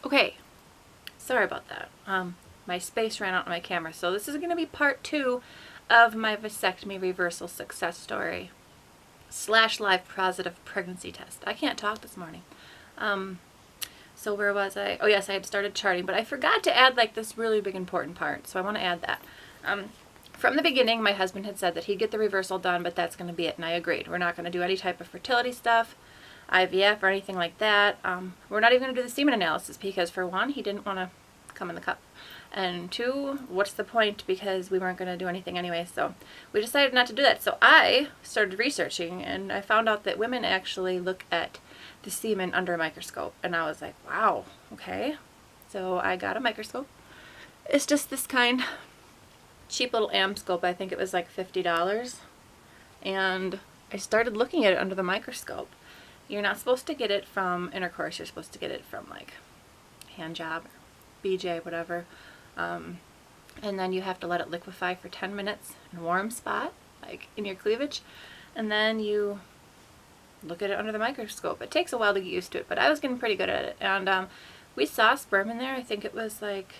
Okay, sorry about that. My space ran out on my camera, so this is going to be part 2 of my vasectomy reversal success story / live positive pregnancy test. I can't talk this morning. So where was I? Oh yes, I had started charting, but I forgot to add like this really big important part, so I want to add that. From the beginning, my husband had said that he'd get the reversal done, but that's going to be it, and I agreed. We're not going to do any type of fertility stuff, IVF, or anything like that. We're not even going to do the semen analysis because, for one, he didn't want to come in the cup. And 2, what's the point, because we weren't going to do anything anyway, so we decided not to do that. So I started researching, and I found out that women actually look at the semen under a microscope, and I was like, wow, okay. So I got a microscope. It's just this kind, cheap little AM scope. I think it was like $50, and I started looking at it under the microscope. You're not supposed to get it from intercourse. You're supposed to get it from like hand job, BJ, whatever. And then you have to let it liquefy for 10 minutes in a warm spot, like in your cleavage, and then you look at it under the microscope. It takes a while to get used to it, but I was getting pretty good at it. And we saw sperm in there. I think it was like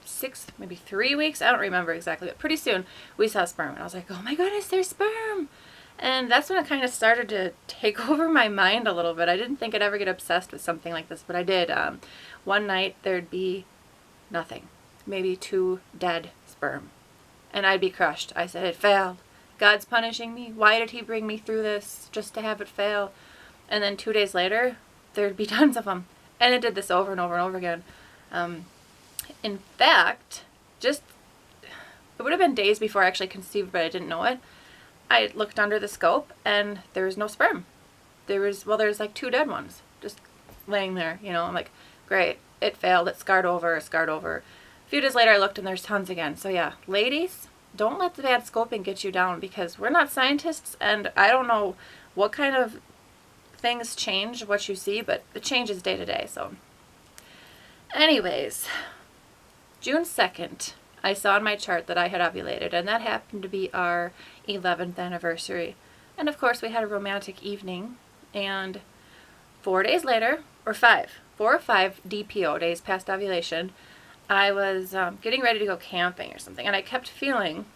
6, maybe 3 weeks. I don't remember exactly, but pretty soon we saw sperm, and I was like, oh my goodness, there's sperm. And that's when it kind of started to take over my mind a little bit. I didn't think I'd ever get obsessed with something like this, but I did. One night there'd be nothing, maybe 2 dead sperm, and I'd be crushed. I said, it failed. God's punishing me. Why did he bring me through this just to have it fail? And then 2 days later, there'd be tons of them. And it did this over and over and over again. In fact, it would have been days before I actually conceived, but I didn't know it. I looked under the scope, and there was no sperm. There's like 2 dead ones just laying there, you know. I'm like, great, it failed, it scarred over. A few days later I looked, and there's tons again. So yeah, ladies, don't let the bad scoping get you down, because we're not scientists, and I don't know what kind of things change what you see, but it changes day to day. So anyways, June 2nd, I saw in my chart that I had ovulated, and that happened to be our 11th anniversary. And of course we had a romantic evening, and 4 days later, or 4 or 5 DPO, days past ovulation, I was getting ready to go camping or something, and I kept feeling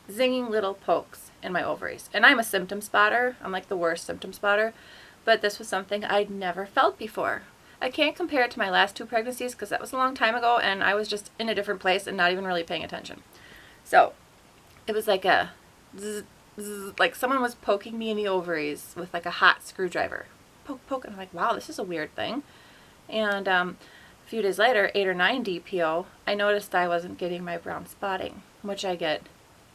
zinging little pokes in my ovaries. And I'm a symptom spotter. I'm like the worst symptom spotter, but this was something I'd never felt before. I can't compare it to my last 2 pregnancies because that was a long time ago, and I was just in a different place and not even really paying attention. So it was like a zzz, zzz, like someone was poking me in the ovaries with like a hot screwdriver. Poke, poke. And I'm like, wow, this is a weird thing. And a few days later, 8 or 9 DPO, I noticed I wasn't getting my brown spotting, which I get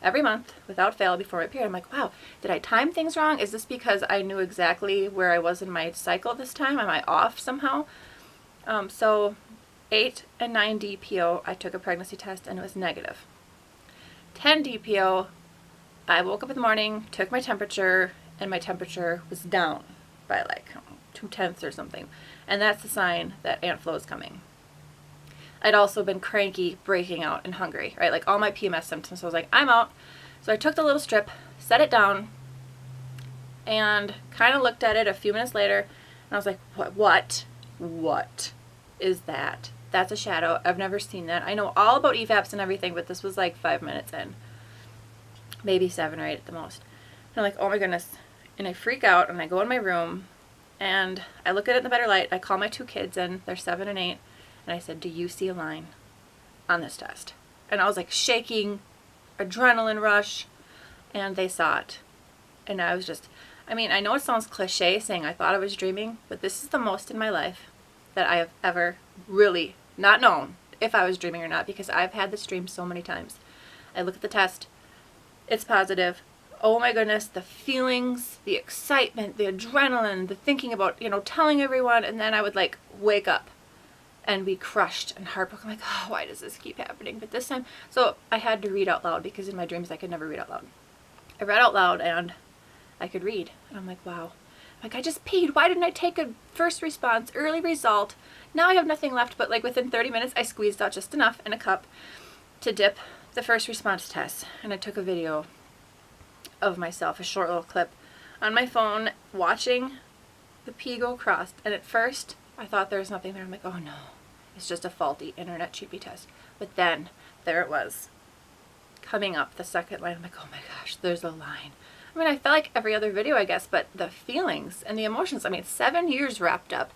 every month without fail before my period. I'm like, wow, did I time things wrong? Is this because I knew exactly where I was in my cycle this time? Am I off somehow? So 8 and 9 DPO, I took a pregnancy test, and it was negative. 10 DPO, I woke up in the morning, took my temperature, and my temperature was down by like 2/10 or something. And that's the sign that Aunt Flo is coming. I'd also been cranky, breaking out, and hungry, right? Like all my PMS symptoms. So I was like, I'm out. So I took the little strip, set it down, and kind of looked at it a few minutes later, and I was like, what is that? That's a shadow. I've never seen that. I know all about EVAPs and everything, but this was like 5 minutes in. Maybe 7 or 8 at the most. And I'm like, oh my goodness. And I freak out, and I go in my room, and I look at it in the better light. I call my 2 kids in. They're 7 and 8. And I said, do you see a line on this test? And I was like shaking, adrenaline rush, and they saw it. And I was just, I mean, I know it sounds cliche saying I thought I was dreaming, but this is the most in my life that I have ever really not known if I was dreaming or not, because I've had this dream so many times. I look at the test, it's positive. Oh my goodness, the feelings, the excitement, the adrenaline, the thinking about, you know, telling everyone, and then I would like wake up and be crushed and heartbroken. I'm like, oh, why does this keep happening? But this time, so I had to read out loud, because in my dreams I could never read out loud. I read out loud, and I could read. And I'm like, wow. Like, I just peed. Why didn't I take a first response, early result? Now I have nothing left, but like within 30 minutes, I squeezed out just enough in a cup to dip the first response test. And I took a video of myself, a short little clip, on my phone, watching the pee go across. And at first, I thought there was nothing there. I'm like, oh no, It's just a faulty internet cheapy test. But then there it was, coming up the second line. I'm like, oh my gosh, there's a line. I mean, I felt like every other video, I guess, but the feelings and the emotions, I mean, 7 years wrapped up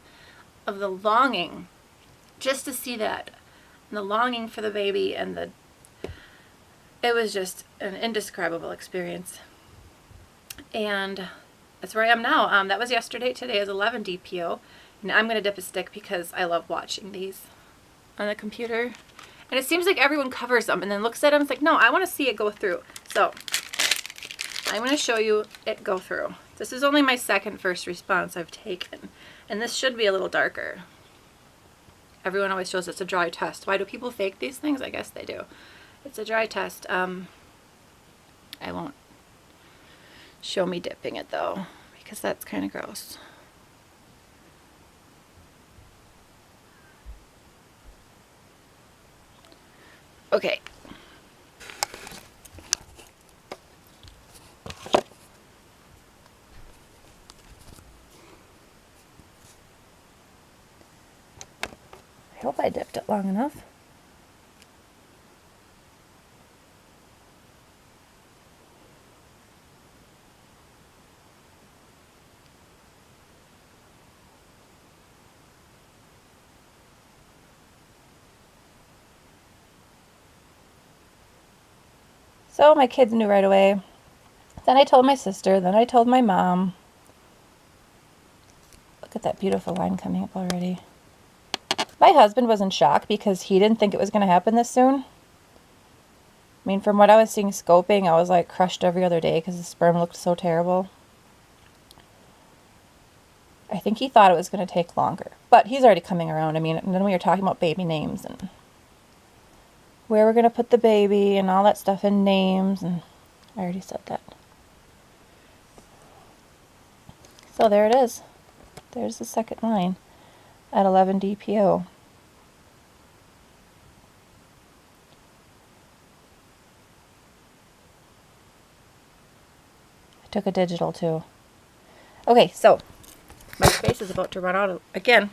of the longing just to see that, and the longing for the baby, and it was just an indescribable experience. And that's where I am now. That was yesterday. Today is 11 DPO. And I'm going to dip a stick because I love watching these on the computer. And it seems like everyone covers them and then looks at them. It's like, no, I want to see it go through. So I'm going to show you it go through. This is only my second first response I've taken. And this should be a little darker. Everyone always shows it's a dry test. Why do people fake these things? I guess they do. It's a dry test. I won't show me dipping it though, because that's kind of gross. Okay. I hope I dipped it long enough. So my kids knew right away. Then I told my sister, then I told my mom. Look at that beautiful line coming up already. My husband was in shock because he didn't think it was going to happen this soon. I mean, from what I was seeing scoping, I was like crushed every other day because the sperm looked so terrible. I think he thought it was going to take longer, but he's already coming around. I mean, and then we were talking about baby names and where we're going to put the baby and all that stuff in names, and I already said that. So there it is. There's the second line at 11 DPO. I took a digital too. Okay, so my space is about to run out again.